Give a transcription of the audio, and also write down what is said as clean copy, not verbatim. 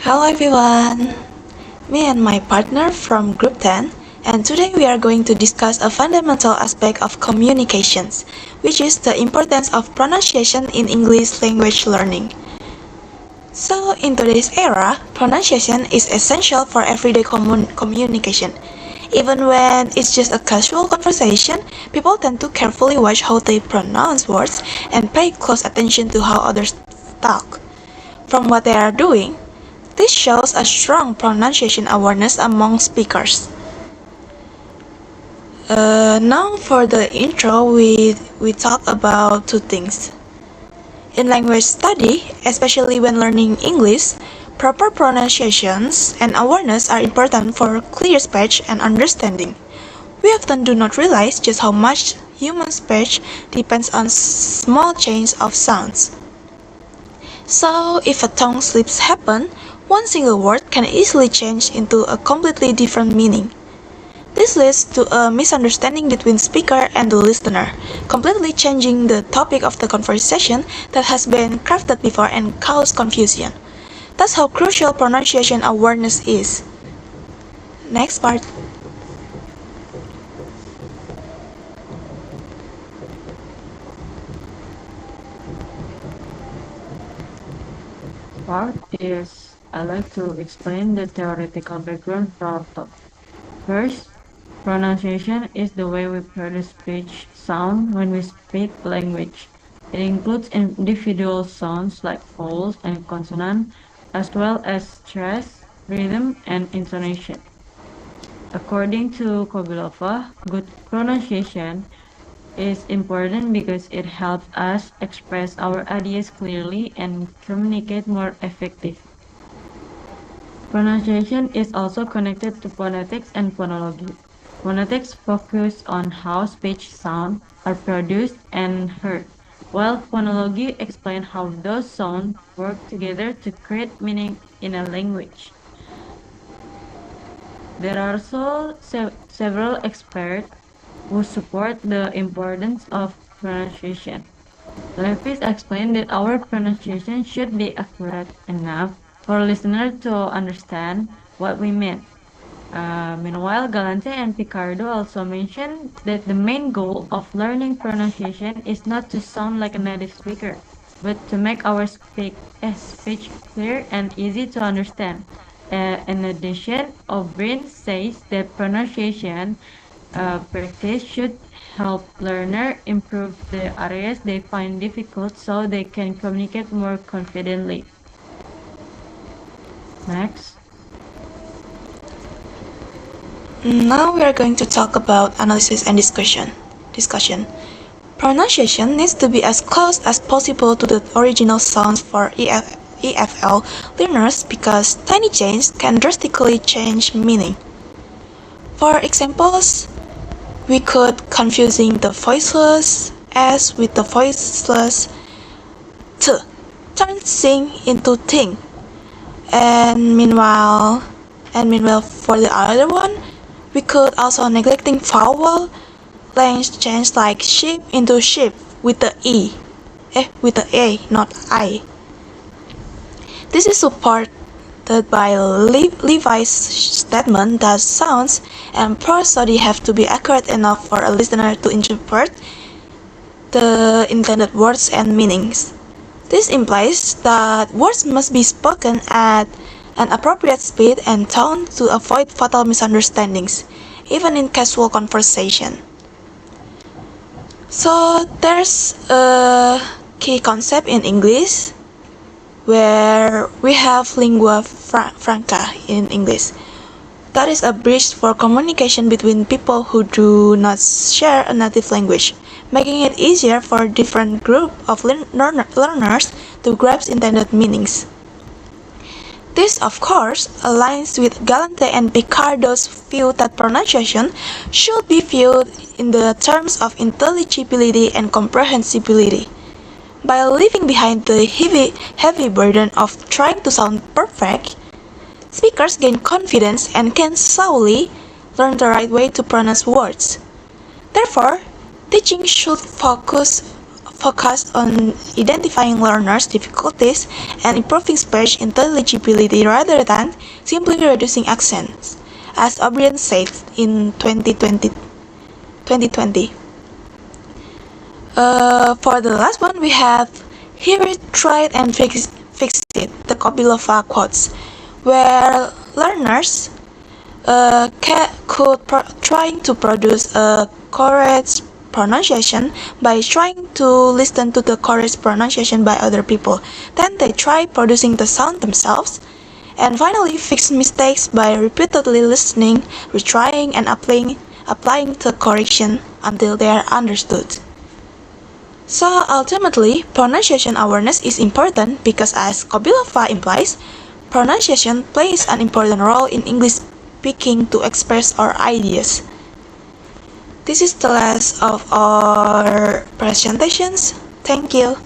Hello everyone! Me and my partner from Group 10, and today we are going to discuss a fundamental aspect of communications, which is the importance of pronunciation in English language learning. So, in today's era, pronunciation is essential for everyday communication. Even when it's just a casual conversation, people tend to carefully watch how they pronounce words and pay close attention to how others talk. From what they are doing, this shows a strong pronunciation awareness among speakers. Now for the intro, we talk about two things. In language study, especially when learning English, proper pronunciations and awareness are important for clear speech and understanding. We often do not realize just how much human speech depends on small change of sounds. So, if a tongue slips happen, one single word can easily change into a completely different meaning. This leads to a misunderstanding between speaker and the listener, completely changing the topic of the conversation that has been crafted before and cause confusion. That's how crucial pronunciation awareness is. Next part. Part is I like to explain the theoretical background for our talk. First, pronunciation is the way we produce speech sound when we speak language. It includes individual sounds like vowels and consonants, as well as stress, rhythm, and intonation. According to Kobilova, good pronunciation is important because it helps us express our ideas clearly and communicate more effectively. Pronunciation is also connected to phonetics and phonology. Phonetics focus on how speech sounds are produced and heard, while phonology explains how those sounds work together to create meaning in a language. There are also several experts who support the importance of pronunciation. Levis explained that our pronunciation should be accurate enough for listeners to understand what we mean. Meanwhile, Galante and Picardo also mentioned that the main goal of learning pronunciation is not to sound like a native speaker, but to make our speech clear and easy to understand. In addition, O'Brien says that pronunciation practice should help learners improve the areas they find difficult so they can communicate more confidently. Next. Now we are going to talk about analysis and discussion. Pronunciation needs to be as close as possible to the original sounds for EFL learners because tiny changes can drastically change meaning. For examples, we could confusing the voiceless S with the voiceless T, turn sing into thing, and meanwhile for the other one, we could also neglecting vowel length change like sheep into sheep with the with the A, not I. This is supported by Levi's statement that sounds and prosody have to be accurate enough for a listener to interpret the intended words and meanings. This implies that words must be spoken at an appropriate speed and tone to avoid fatal misunderstandings, even in casual conversation. So there's a key concept in English where we have lingua franca in English. That is a bridge for communication between people who do not share a native language, making it easier for different groups of learners to grasp intended meanings. This, of course, aligns with Galante and Picardo's view that pronunciation should be viewed in the terms of intelligibility and comprehensibility. By leaving behind the heavy burden of trying to sound perfect, speakers gain confidence and can slowly learn the right way to pronounce words. Therefore, teaching should focus focused on identifying learners' difficulties and improving speech intelligibility rather than simply reducing accents, as O'Brien said in 2020. For the last one, we have "Hear it, try it, and fix it," the Kobilova quotes, where learners could trying to produce a correct pronunciation by trying to listen to the correct pronunciation by other people. Then they try producing the sound themselves, and finally fix mistakes by repeatedly listening, retrying, and applying the correction until they are understood. So ultimately, pronunciation awareness is important because, as Kobilova implies, pronunciation plays an important role in English speaking to express our ideas. This is the last of our presentations. Thank you.